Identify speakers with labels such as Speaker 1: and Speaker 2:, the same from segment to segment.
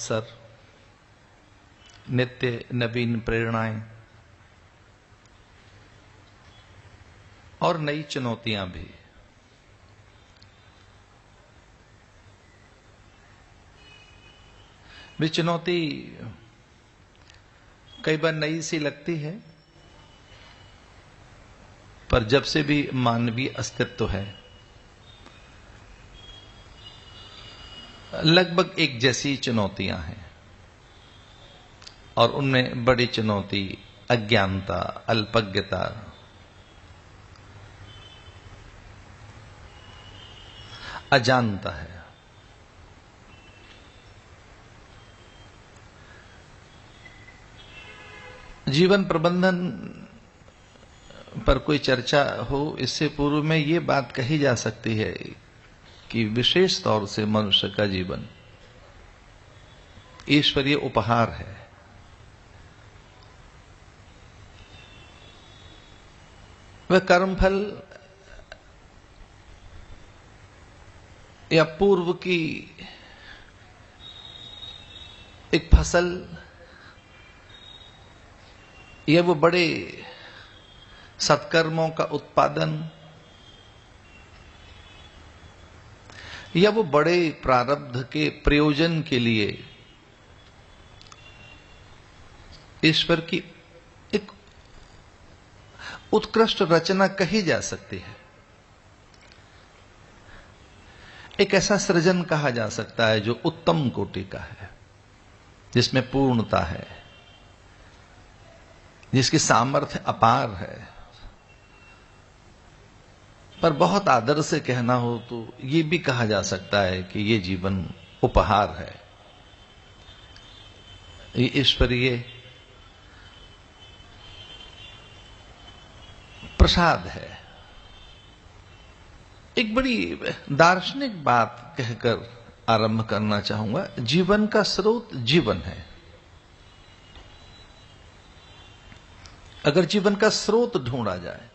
Speaker 1: Sir नित्य नवीन प्रेरणाएं और नई चुनौतियां भी। चुनौती कई बार नई सी लगती है, पर जब से भी मानवीय अस्तित्व है लगभग एक जैसी चुनौतियां हैं, और उनमें बड़ी चुनौती अज्ञानता, अल्पज्ञता, अजानता है। जीवन प्रबंधन पर कोई चर्चा हो इससे पूर्व में ये बात कही जा सकती है कि विशेष तौर से मनुष्य का जीवन ईश्वरीय उपहार है। वह कर्मफल या पूर्व की एक फसल या वो बड़े सत्कर्मों का उत्पादन या वो बड़े प्रारब्ध के प्रयोजन के लिए ईश्वर की एक उत्कृष्ट रचना कही जा सकती है। एक ऐसा सृजन कहा जा सकता है जो उत्तम कोटि का है, जिसमें पूर्णता है, जिसकी सामर्थ्य अपार है। पर बहुत आदर से कहना हो तो यह भी कहा जा सकता है कि यह जीवन उपहार है, ये ईश्वरीय प्रसाद है। एक बड़ी दार्शनिक बात कहकर आरंभ करना चाहूंगा। जीवन का स्रोत जीवन है। अगर जीवन का स्रोत ढूंढा जाए,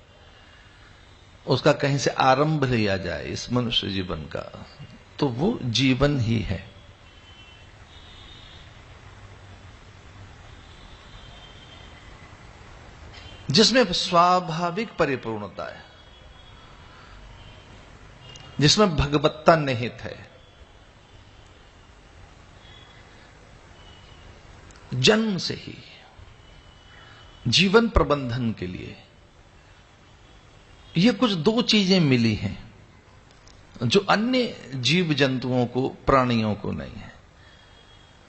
Speaker 1: उसका कहीं से आरंभ लिया जाए इस मनुष्य जीवन का, तो वो जीवन ही है। जिसमें स्वाभाविक परिपूर्णता है, जिसमें भगवत्ता निहित है। जन्म से ही जीवन प्रबंधन के लिए ये कुछ दो चीजें मिली हैं जो अन्य जीव जंतुओं को, प्राणियों को नहीं है।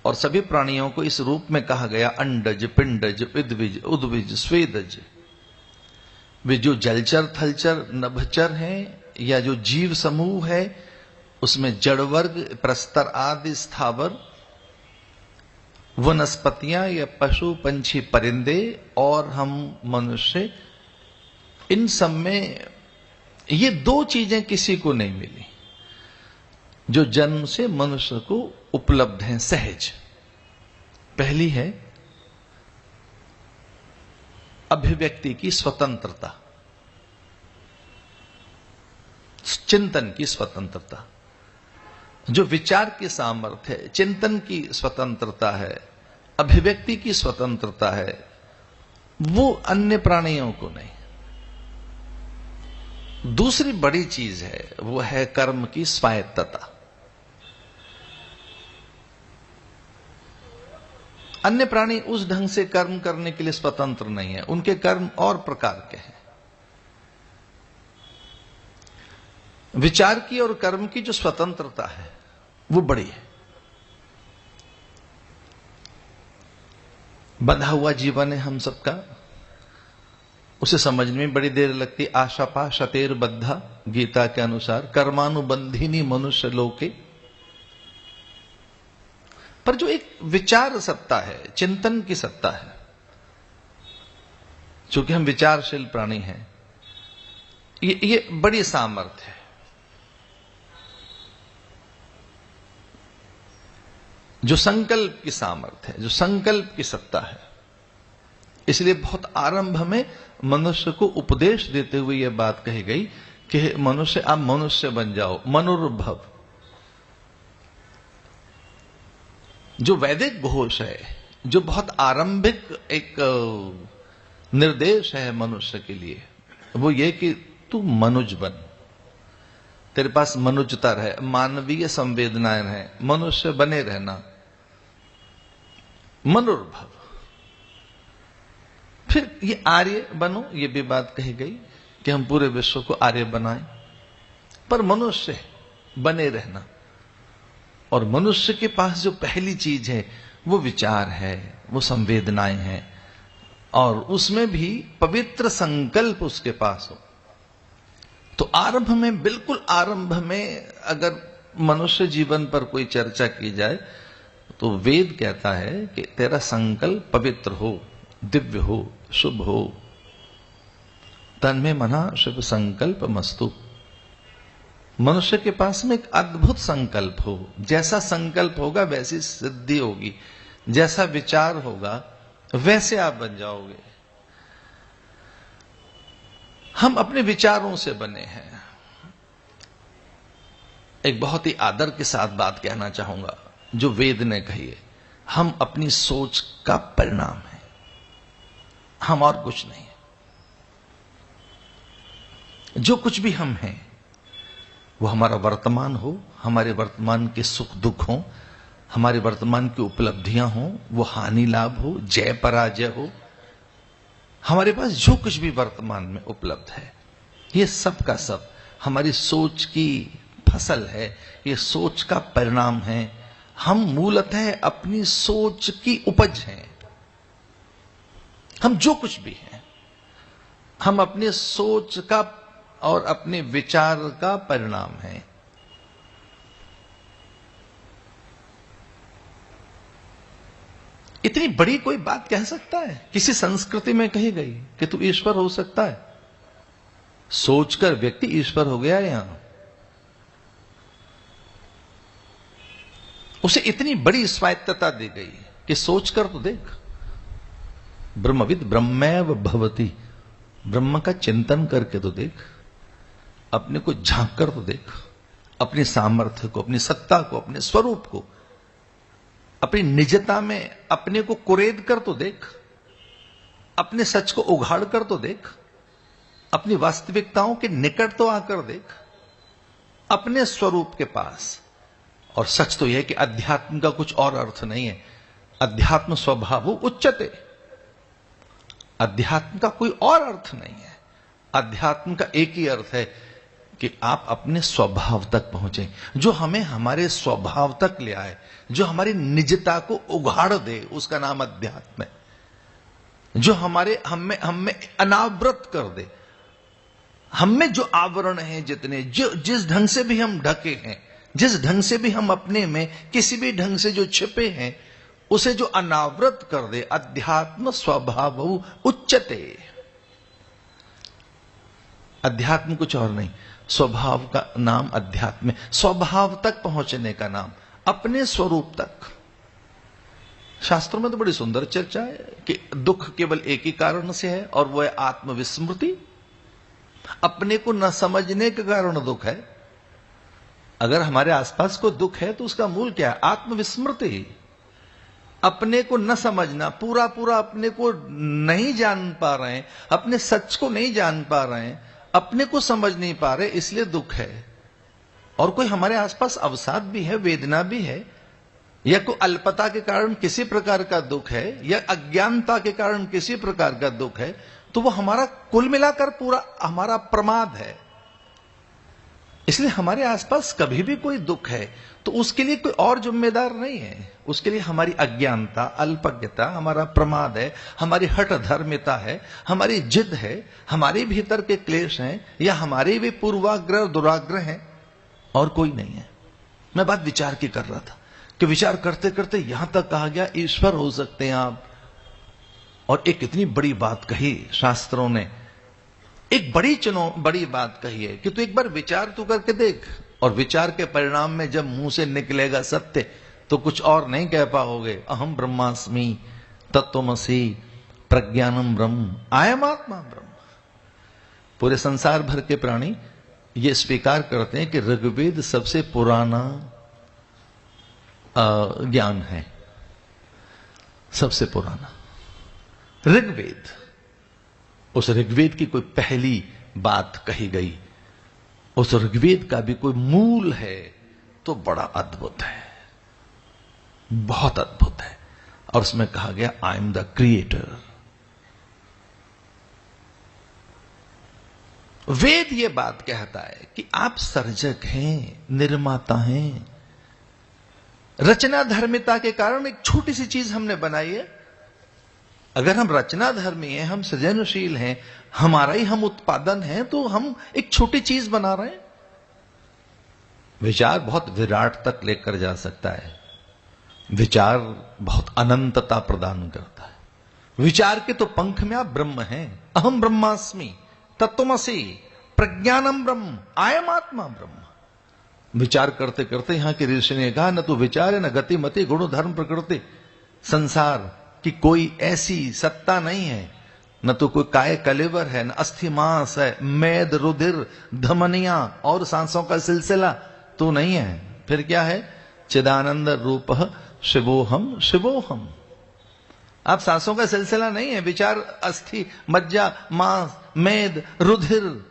Speaker 1: और सभी प्राणियों को इस रूप में कहा गया अंडज, पिंडज, इद्विज, उद्विज, स्वेदज। वे जो जलचर, थलचर, नभचर हैं या जो जीव समूह है उसमें जड़ वर्ग, प्रस्तर आदि स्थावर, वनस्पतियां या पशु पंछी परिंदे और हम मनुष्य, इन सब में ये दो चीजें किसी को नहीं मिली जो जन्म से मनुष्य को उपलब्ध हैं सहज। पहली है अभिव्यक्ति की स्वतंत्रता, चिंतन की स्वतंत्रता, जो विचार की सामर्थ्य है, चिंतन की स्वतंत्रता है, अभिव्यक्ति की स्वतंत्रता है, वो अन्य प्राणियों को नहीं। दूसरी बड़ी चीज है वो है कर्म की स्वायत्तता। अन्य प्राणी उस ढंग से कर्म करने के लिए स्वतंत्र नहीं है, उनके कर्म और प्रकार के हैं। विचार की और कर्म की जो स्वतंत्रता है वो बड़ी है। बंधा हुआ जीवन है हम सबका, उसे समझने में बड़ी देर लगती। आशापा शतेर बद्धा, गीता के अनुसार कर्मानुबंधिनी मनुष्य लोके। पर जो एक विचार सत्ता है, चिंतन की सत्ता है, चूंकि हम विचारशील प्राणी हैं, ये बड़ी सामर्थ्य है। जो संकल्प की सामर्थ्य है, जो संकल्प की सत्ता है। इसलिए बहुत आरंभ में मनुष्य को उपदेश देते हुए यह बात कही गई कि मनुष्य, आप मनुष्य बन जाओ, मनुर्भव। जो वैदिक घोष है, जो बहुत आरंभिक एक निर्देश है मनुष्य के लिए, वो ये कि तू मनुज बन, तेरे पास मनुजता रहे, मानवीय संवेदनाएं रहे, मनुष्य बने रहना, मनुर्भव। फिर ये आर्य बनो, ये भी बात कही गई कि हम पूरे विश्व को आर्य बनाएं, पर मनुष्य बने रहना। और मनुष्य के पास जो पहली चीज है वो विचार है, वो संवेदनाएं हैं, और उसमें भी पवित्र संकल्प उसके पास हो। तो आरंभ में, बिल्कुल आरंभ में अगर मनुष्य जीवन पर कोई चर्चा की जाए तो वेद कहता है कि तेरा संकल्प पवित्र हो, दिव्य हो, शुभ हो। तन्मे मना शुभ संकल्प मस्तु। मनुष्य के पास में एक अद्भुत संकल्प हो, जैसा संकल्प होगा वैसी सिद्धि होगी, जैसा विचार होगा वैसे आप बन जाओगे। हम अपने विचारों से बने हैं। एक बहुत ही आदर के साथ बात कहना चाहूंगा जो वेद ने कही है, हम अपनी सोच का परिणाम है, हम और कुछ नहीं है। जो कुछ भी हम हैं वो हमारा वर्तमान हो, हमारे वर्तमान के सुख दुख हो, हमारे वर्तमान की उपलब्धियां हो, वो हानि लाभ हो, जय पराजय हो, हमारे पास जो कुछ भी वर्तमान में उपलब्ध है, ये सब का सब हमारी सोच की फसल है, ये सोच का परिणाम है। हम मूलतः अपनी सोच की उपज हैं। हम जो कुछ भी हैं, हम अपनी सोच का और अपने विचार का परिणाम है। इतनी बड़ी कोई बात कह सकता है? किसी संस्कृति में कही गई कि तू ईश्वर हो सकता है? सोचकर व्यक्ति ईश्वर हो गया यहां। उसे इतनी बड़ी स्वायत्तता दी गई कि सोचकर तो देख। ब्रह्मविद ब्रह्मैव भवति, ब्रह्म का चिंतन करके तो देख, अपने को झांक कर तो देख, अपने सामर्थ्य को, अपनी सत्ता को, अपने स्वरूप को, अपनी निजता में अपने को कुरेद कर तो देख, अपने सच को उघाड़ कर तो देख, अपनी वास्तविकताओं के निकट तो आकर देख, अपने स्वरूप के पास। और सच तो यह कि अध्यात्म का कुछ और अर्थ नहीं है। अध्यात्म स्वभाव उच्चते, अध्यात्म का कोई और अर्थ नहीं है। अध्यात्म का एक ही अर्थ है कि आप अपने स्वभाव तक पहुंचे, जो हमें हमारे स्वभाव तक ले आए, जो हमारी निजता को उघाड़ दे, उसका नाम अध्यात्म है। जो हमारे हमें अनावृत कर दे, हमें जो आवरण हैं जितने, जो जिस ढंग से भी हम ढके हैं, जिस ढंग से भी हम अपने में किसी भी ढंग से जो छिपे हैं, उसे जो अनावृत कर दे, अध्यात्म स्वभाव उच्चते। अध्यात्म कुछ और नहीं, स्वभाव का नाम अध्यात्म, स्वभाव तक पहुंचने का नाम, अपने स्वरूप तक। शास्त्रों में तो बड़ी सुंदर चर्चा है कि दुख केवल एक ही कारण से है, और वह है आत्मविस्मृति। अपने को न समझने के कारण दुख है। अगर हमारे आसपास कोई दुख है तो उसका मूल क्या है? आत्मविस्मृति। अपने को न समझना, पूरा पूरा अपने को नहीं जान पा रहे हैं, अपने सच को नहीं जान पा रहे हैं, अपने को समझ नहीं पा रहे, इसलिए दुख है। और कोई हमारे आसपास अवसाद भी है, वेदना भी है, या कोई अल्पता के कारण किसी प्रकार का दुख है, या अज्ञानता के कारण किसी प्रकार का दुख है, तो वो हमारा कुल मिलाकर पूरा हमारा प्रमाद है। इसलिए हमारे आसपास कभी भी कोई दुख है तो उसके लिए कोई और जिम्मेदार नहीं है। उसके लिए हमारी अज्ञानता, अल्पज्ञता, हमारा प्रमाद है, हमारी हठ धर्मिता है, हमारी जिद है, हमारे भीतर के क्लेश हैं, या हमारे भी पूर्वाग्रह दुराग्रह हैं, और कोई नहीं है। मैं बात विचार की कर रहा था कि विचार करते करते यहां तक कहा गया ईश्वर हो सकते हैं आप। और एक इतनी बड़ी बात कही शास्त्रों ने, एक बड़ी बात कही है कि तू एक बार विचार तो करके देख, और विचार के परिणाम में जब मुंह से निकलेगा सत्य तो कुछ और नहीं कह पाओगे। अहम ब्रह्मास्मि तत्वमसि प्रज्ञानम ब्रह्म आयम आत्मा ब्रह्म। पूरे संसार भर के प्राणी ये स्वीकार करते हैं कि ऋग्वेद सबसे पुराना ज्ञान है, सबसे पुराना ऋग्वेद, उस ऋग्वेद की कोई पहली बात कही गई, उस ऋग्वेद का भी कोई मूल है तो बड़ा अद्भुत है, बहुत अद्भुत है। और उसमें कहा गया आई एम द क्रिएटर। वेद ये बात कहता है कि आप सर्जक हैं, निर्माता हैं। रचना धर्मिता के कारण एक छोटी सी चीज हमने बनाई है। अगर हम रचना धर्मी हैं, हम सृजनशील हैं, हमारा ही हम उत्पादन है, तो हम एक छोटी चीज बना रहे हैं। विचार बहुत विराट तक लेकर जा सकता है, विचार बहुत अनंतता प्रदान करता है। विचार के तो पंख में आप ब्रह्म हैं। अहम ब्रह्मास्मि तत्वमसि प्रज्ञानम ब्रह्म, आयम आत्मा ब्रह्म। विचार करते करते यहां के ऋषि ने कहा न तो विचार है न गति मति गुण धर्म प्रकृति। संसार की कोई ऐसी सत्ता नहीं है, न तो कोई काय कलेवर है, न अस्थि मांस है, मेद रुधिर धमनियां और सांसों का सिलसिला तो नहीं है। फिर क्या है? चिदानंद रूप शिवोहम शिवोहम। आप सांसों का सिलसिला नहीं है, विचार अस्थि मज्जा मांस मेद रुधिर।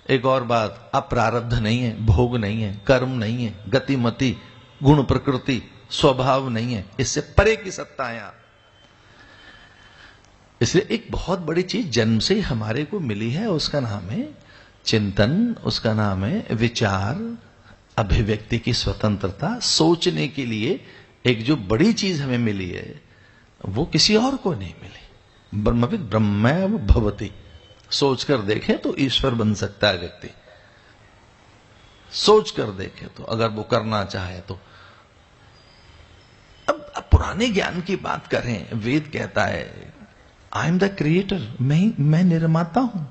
Speaker 1: एक और बात, आप प्रारब्ध नहीं है, भोग नहीं है, कर्म नहीं है, गतिमति गुण प्रकृति स्वभाव नहीं है, इससे परे की सत्ता है आप। इसलिए एक बहुत बड़ी चीज जन्म से हमारे को मिली है, उसका नाम है चिंतन, उसका नाम है विचार, अभिव्यक्ति की स्वतंत्रता। सोचने के लिए एक जो बड़ी चीज हमें मिली है वो किसी और को नहीं मिली। ब्रह्मविद ब्रह्मैव भवति। सोचकर देखे तो ईश्वर बन सकता है व्यक्ति, सोचकर देखे तो, अगर वो करना चाहे तो। अब पुराने ज्ञान की बात करें, वेद कहता है आई एम द क्रिएटर, मैं निर्माता हूं,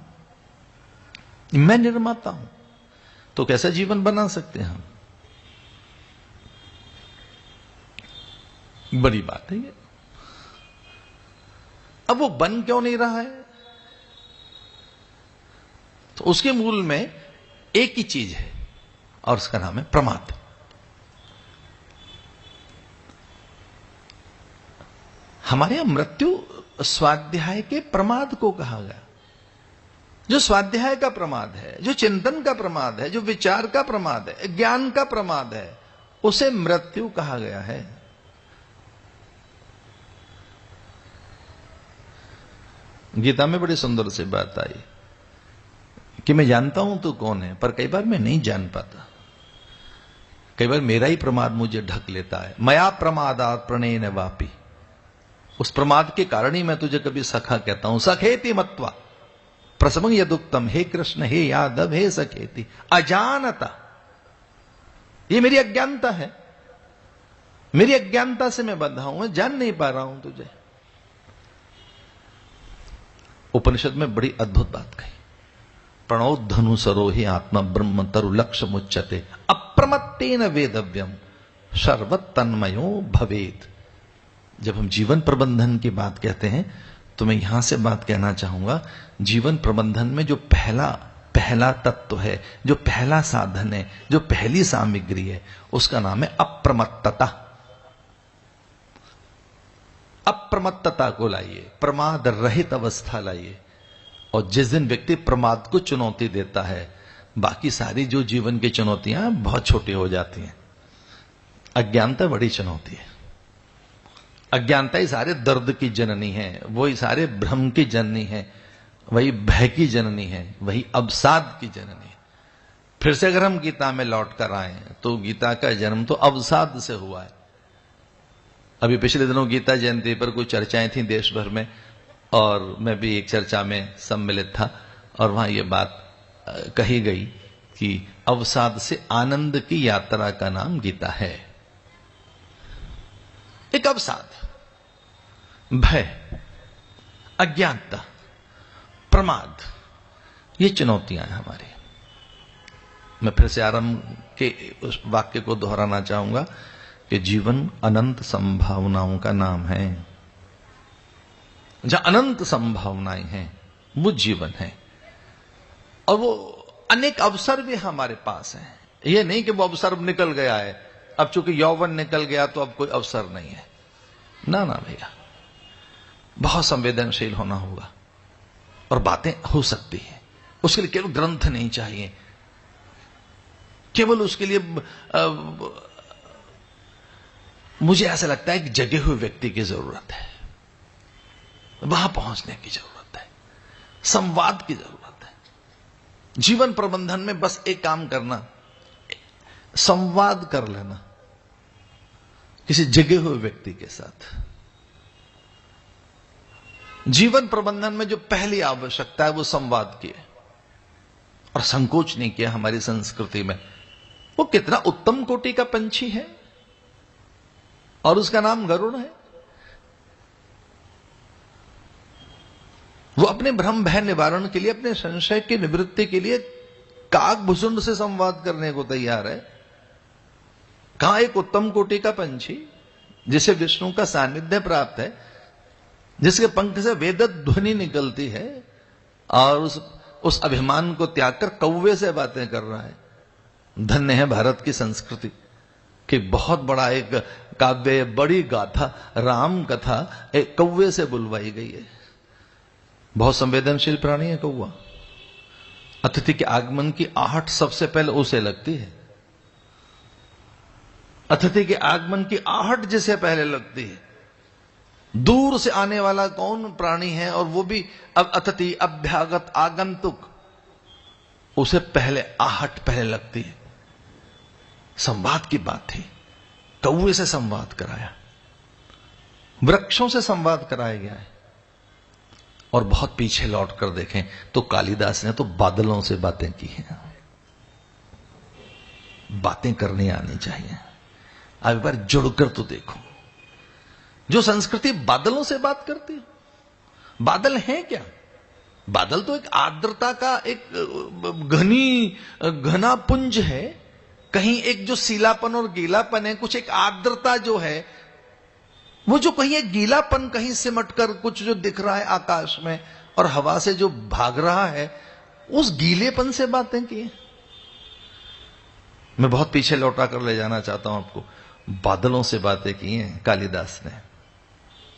Speaker 1: मैं निर्माता हूं। तो कैसा जीवन बना सकते हैं हम? बड़ी बात है ये। अब वो बन क्यों नहीं रहा है? तो उसके मूल में एक ही चीज है और उसका नाम है प्रमाद। हमारे यहां मृत्यु स्वाध्याय के प्रमाद को कहा गया। जो स्वाध्याय का प्रमाद है, जो चिंतन का प्रमाद है, जो विचार का प्रमाद है, ज्ञान का प्रमाद है, उसे मृत्यु कहा गया है। गीता में बड़ी सुंदर सी बात आई कि मैं जानता हूं तो कौन है, पर कई बार मैं नहीं जान पाता। कई बार मेरा ही प्रमाद मुझे ढक लेता है। मया प्रमादात् प्रणयेन वापि। उस प्रमाद के कारण ही मैं तुझे कभी सखा कहता हूं। सखेति मत्वा प्रसमं यदुक्तम, हे कृष्ण हे यादव हे सखेति, अजानता। ये मेरी अज्ञानता है, मेरी अज्ञानता से मैं बंधा हूं, मैं जान नहीं पा रहा हूं तुझे। उपनिषद में बड़ी अद्भुत बात कही, प्रणोद्धनु सरोहि आत्मा ब्रह्म तरु लक्ष्य मुच्यते अप्रमत्तेन वेदव्यम सर्वत तन्मयो भवेत। जब हम जीवन प्रबंधन की बात कहते हैं तो मैं यहां से बात कहना चाहूंगा, जीवन प्रबंधन में जो पहला तत्व है, जो पहला साधन है, जो पहली सामग्री है, उसका नाम है अप्रमत्तता। अप्रमत्तता को लाइए, प्रमाद रहित अवस्था लाइए। और जिस दिन व्यक्ति प्रमाद को चुनौती देता है, बाकी सारी जो जीवन की चुनौतियां बहुत छोटी हो जाती हैं। अज्ञानता बड़ी चुनौती है। अज्ञानता ही सारे दर्द की जननी है, वही सारे भ्रम की जननी है, वही भय की जननी है, वही अवसाद की जननी है। फिर से अगर हम गीता में लौट कर आए तो गीता का जन्म तो अवसाद से हुआ है। अभी पिछले दिनों गीता जयंती पर कुछ चर्चाएं थी देश भर में, और मैं भी एक चर्चा में सम्मिलित था, और वहां यह बात कही गई कि अवसाद से आनंद की यात्रा का नाम गीता है। एक अवसाद, भय, अज्ञानता, प्रमाद, ये चुनौतियां हैं हमारी। मैं फिर से आरंभ के उस वाक्य को दोहराना चाहूंगा कि जीवन अनंत संभावनाओं का नाम है। जहां अनंत संभावनाएं हैं वो जीवन है, और वो अनेक अवसर भी हमारे पास हैं। ये नहीं कि वो अवसर निकल गया है, अब चूंकि यौवन निकल गया तो अब कोई अवसर नहीं है। ना ना भैया, बहुत संवेदनशील होना होगा और बातें हो सकती हैं। उसके लिए केवल ग्रंथ नहीं चाहिए, केवल उसके लिए मुझे ऐसा लगता है कि जगे हुए व्यक्ति की जरूरत है, वहां पहुंचने की जरूरत है, संवाद की जरूरत है। जीवन प्रबंधन में बस एक काम करना, संवाद कर लेना किसी जगे हुए व्यक्ति के साथ। जीवन प्रबंधन में जो पहली आवश्यकता है वो संवाद की है, और संकोच नहीं किया हमारी संस्कृति में। वो कितना उत्तम कोटि का पंछी है और उसका नाम गरुड़ है। वो अपने भ्रम भय निवारण के लिए, अपने संशय की निवृत्ति के लिए काक भुसुंड से संवाद करने को तैयार है। कहां एक उत्तम कोटि का पंछी जिसे विष्णु का सानिध्य प्राप्त है, जिसके पंख से वेदत ध्वनि निकलती है, और उस अभिमान को त्याग कर कौवे से बातें कर रहा है। धन्य है भारत की संस्कृति कि बहुत बड़ा एक काव्य, बड़ी गाथा, राम कथा एक कौवे से बुलवाई गई है। बहुत संवेदनशील प्राणी है कौवा। अतिथि के आगमन की आहट सबसे पहले उसे लगती है। अतिथि के आगमन की आहट जिसे पहले लगती है, दूर से आने वाला कौन प्राणी है, और वो भी अब अतिथि, अभ्यागत, आगंतुक, उसे पहले आहट पहले लगती है। संवाद की बात थी, कौवे से संवाद कराया, वृक्षों से संवाद कराया गया है। और बहुत पीछे लौट कर देखें तो कालिदास ने तो बादलों से बातें की हैं। बातें करनी आनी चाहिए। अब एक बार जुड़कर तो देखो, जो संस्कृति बादलों से बात करती है। बादल है क्या? बादल तो एक आर्द्रता का एक घना पुंज है। कहीं एक जो सीलापन और गीलापन है, कुछ एक आर्द्रता जो है, वो जो कहीं एक गीलापन कहीं सिमट कर कुछ जो दिख रहा है आकाश में और हवा से जो भाग रहा है, उस गीलेपन से बातें की। मैं बहुत पीछे लौटा कर ले जाना चाहता हूं आपको। बादलों से बातें की हैं कालिदास ने,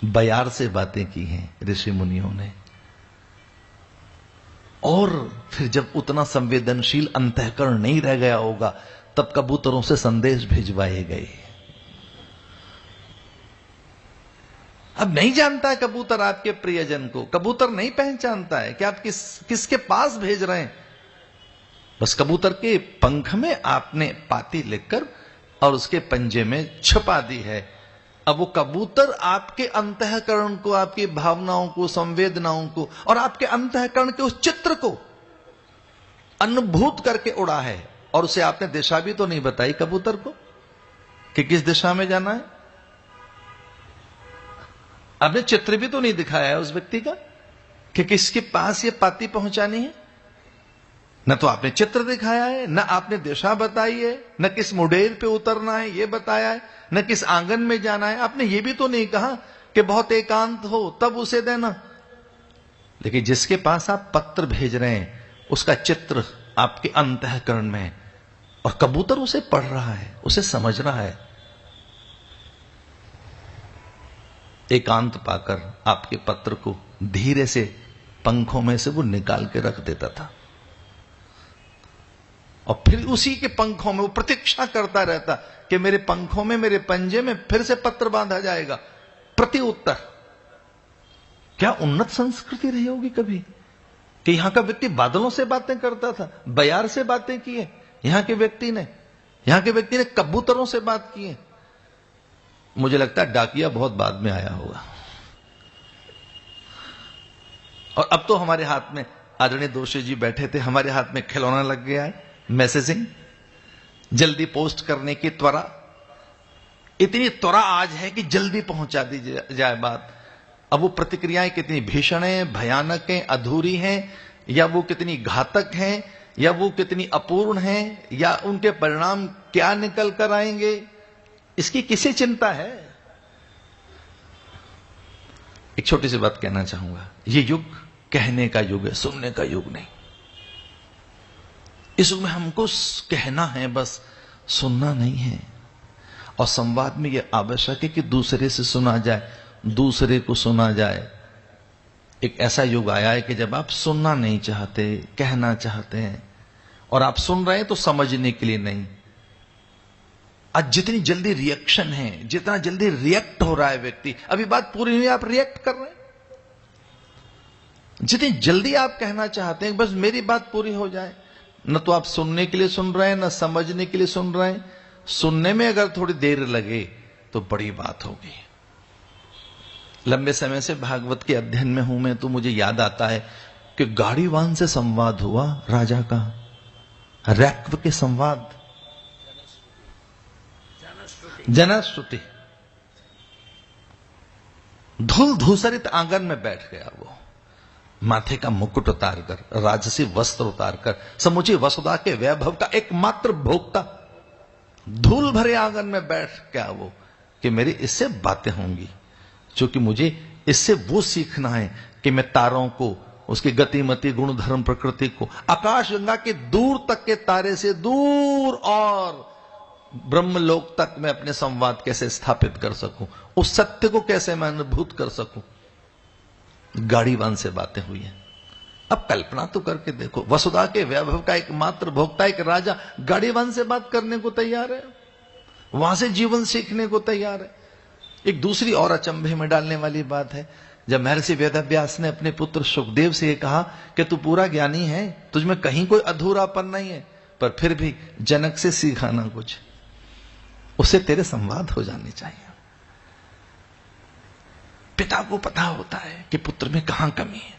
Speaker 1: बयार से बातें की हैं ऋषि मुनियों ने, और फिर जब उतना संवेदनशील अंतःकरण नहीं रह गया होगा तब कबूतरों से संदेश भिजवाए गए। अब नहीं जानता है कबूतर आपके प्रियजन को, कबूतर नहीं पहचानता है कि आप किसके पास भेज रहे हैं। बस कबूतर के पंख में आपने पाती लिखकर और उसके पंजे में छुपा दी है। अब वो कबूतर आपके अंतःकरण को, आपकी भावनाओं को, संवेदनाओं को और आपके अंतःकरण के उस चित्र को अनुभूत करके उड़ा है। और उसे आपने दिशा भी तो नहीं बताई कबूतर को कि किस दिशा में जाना है। आपने चित्र भी तो नहीं दिखाया है उस व्यक्ति का कि किसके पास ये पाती पहुंचानी है। न तो आपने चित्र दिखाया है, न आपने दिशा बताई है, न किस मुडेर पे उतरना है ये बताया है, न किस आंगन में जाना है। आपने ये भी तो नहीं कहा कि बहुत एकांत हो तब उसे देना। लेकिन जिसके पास आप पत्र भेज रहे हैं उसका चित्र आपके अंतःकरण में है और कबूतर उसे पढ़ रहा है, उसे समझ रहा है। एकांत पाकर आपके पत्र को धीरे से पंखों में से वो निकाल के रख देता था और फिर उसी के पंखों में वो प्रतीक्षा करता रहता कि मेरे पंखों में, मेरे पंजे में फिर से पत्र बांधा जाएगा, प्रति उत्तर। क्या उन्नत संस्कृति रही होगी कभी कि यहां का व्यक्ति बादलों से बातें करता था, बयार से बातें की है यहां के व्यक्ति ने कबूतरों से बात की है। मुझे लगता है डाकिया बहुत बाद में आया होगा। और अब तो हमारे हाथ में, आदरणीय दोषी जी बैठे थे, हमारे हाथ में खिलौना लग गया है, मैसेजिंग, जल्दी पोस्ट करने की त्वरा। इतनी त्वरा आज है कि जल्दी पहुंचा दी जाए बात। अब वो प्रतिक्रियाएं कितनी भीषण हैं, भयानक हैं, अधूरी हैं, या वो कितनी घातक हैं, या वो कितनी अपूर्ण हैं, या उनके परिणाम क्या निकल कर आएंगे, इसकी किसे चिंता है। एक छोटी सी बात कहना चाहूंगा, ये युग कहने का युग है, सुनने का युग नहीं। इस युग में हमको कहना है, बस सुनना नहीं है। और संवाद में यह आवश्यक है कि दूसरे से सुना जाए, दूसरे को सुना जाए, एक ऐसा युग आया है कि जब आप सुनना नहीं चाहते, कहना चाहते हैं, और आप सुन रहे हैं तो समझने के लिए नहीं। आज जितनी जल्दी रिएक्शन है, जितना जल्दी रिएक्ट हो रहा है व्यक्ति, अभी बात पूरी हुई आप रिएक्ट कर रहे हैं। जितनी जल्दी आप कहना चाहते हैं बस मेरी बात पूरी हो जाए, न तो आप सुनने के लिए सुन रहे हैं, न समझने के लिए सुन रहे हैं। सुनने में अगर थोड़ी देर लगे तो बड़ी बात होगी। लंबे समय से भागवत के अध्ययन में हूं मैं, तो मुझे याद आता है कि गाड़ीवान से संवाद हुआ राजा का, रैक्व के संवाद, जनश्रुति। धूल धूसरित आंगन में बैठ गया वो, माथे का मुकुट उतारकर, राजसी वस्त्र उतारकर, समूची वसुधा के वैभव का एकमात्र भोक्ता, धूल भरे आंगन में बैठ गया वो कि मेरी इससे बातें होंगी, क्योंकि मुझे इससे वो सीखना है कि मैं तारों को, उसकी गतिमति, गुण धर्म, प्रकृति को, आकाश गंगा के दूर तक के तारे से दूर और ब्रह्मलोक तक मैं अपने संवाद कैसे स्थापित कर सकूं, उस सत्य को कैसे मैं अनुभूत कर सकूं। गाड़ीवान से बातें हुई हैं। अब कल्पना तो करके देखो, वसुधा के वैभव का एकमात्र भोक्ता एक राजा गाड़ीवान से बात करने को तैयार है, वहां से जीवन सीखने को तैयार है। एक दूसरी और अचंभे में डालने वाली बात है, जब महर्षि वेदव्यास ने अपने पुत्र सुखदेव से कहा कि तू पूरा ज्ञानी है, तुझमें कहीं कोई अधूरापन नहीं है, पर फिर भी जनक से सीखाना कुछ, उससे तेरे संवाद हो जाने चाहिए। पिता को पता होता है कि पुत्र में कहां कमी है।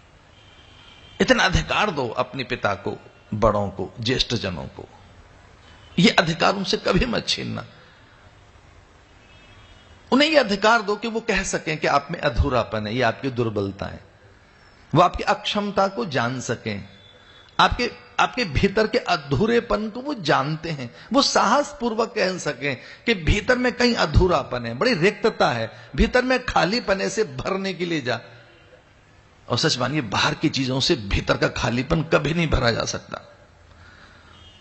Speaker 1: इतना अधिकार दो अपने पिता को, बड़ों को, ज्येष्ठ जनों को। यह अधिकार उनसे कभी मत छीनना। उन्हें यह अधिकार दो कि वो कह सकें कि आप में अधूरापन है, ये आपकी दुर्बलता है। वो आपकी अक्षमता को जान सकें, आपके भीतर के अधूरेपन को वो जानते हैं, वो साहस पूर्वक कह सकें कि भीतर में कहीं अधूरापन है, बड़ी रिक्तता है, भीतर में खालीपन से भरने के लिए जा। और सच मानिए, बाहर की चीजों से भीतर का खालीपन कभी नहीं भरा जा सकता।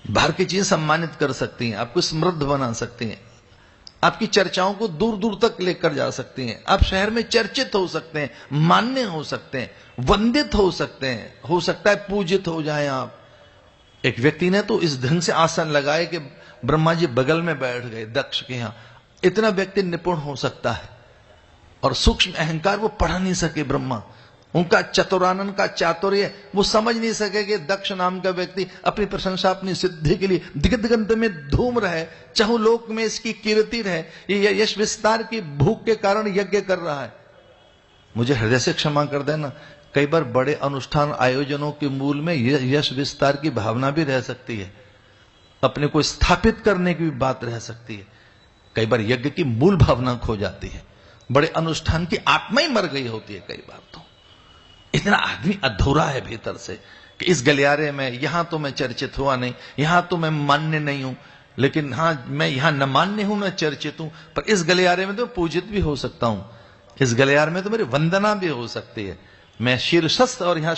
Speaker 1: बाहर की चीजें सम्मानित कर सकती हैं, आपको समृद्ध बना सकती हैं, आपकी चर्चाओं को दूर दूर तक लेकर जा सकती हैं, आप शहर में चर्चित हो सकते हैं, मान्य हो सकते हैं, वंदित हो सकते हैं, हो सकता है पूजित हो जाएं आप। एक व्यक्ति ने तो इस ढंग से आसन लगाए कि ब्रह्मा जी बगल में बैठ गए, दक्ष के यहां। इतना व्यक्ति निपुण हो सकता है, और सूक्ष्म अहंकार वो पढ़ नहीं सके ब्रह्मा, उनका चतुरानन का चातुर्य वो समझ नहीं सके कि दक्ष नाम का व्यक्ति अपनी प्रशंसा, अपनी सिद्धि के लिए दिग्गंत में धूम रहे, चहुलोक में इसकी कीर्ति रहे, ये यश विस्तार की भूख के कारण यज्ञ कर रहा है। मुझे हृदय से क्षमा कर देना, कई बार बड़े अनुष्ठान आयोजनों के मूल में यश विस्तार की भावना भी रह सकती है, अपने को स्थापित करने की भी बात रह सकती है। कई बार यज्ञ की मूल भावना खो जाती है, बड़े अनुष्ठान की आत्मा ही मर गई होती है। कई बार तो इतना आदमी अधूरा है भीतर से कि इस गलियारे में, यहां तो मैं चर्चित हुआ नहीं, यहां तो मैं मान्य नहीं हूं, लेकिन हां मैं यहां न मान्य हूं न चर्चित हूं, पर इस गलियारे में तो पूजित भी हो सकता हूं, इस गलियारे में तो मेरी वंदना भी हो सकती है, मैं शीर्षस्थ और यहां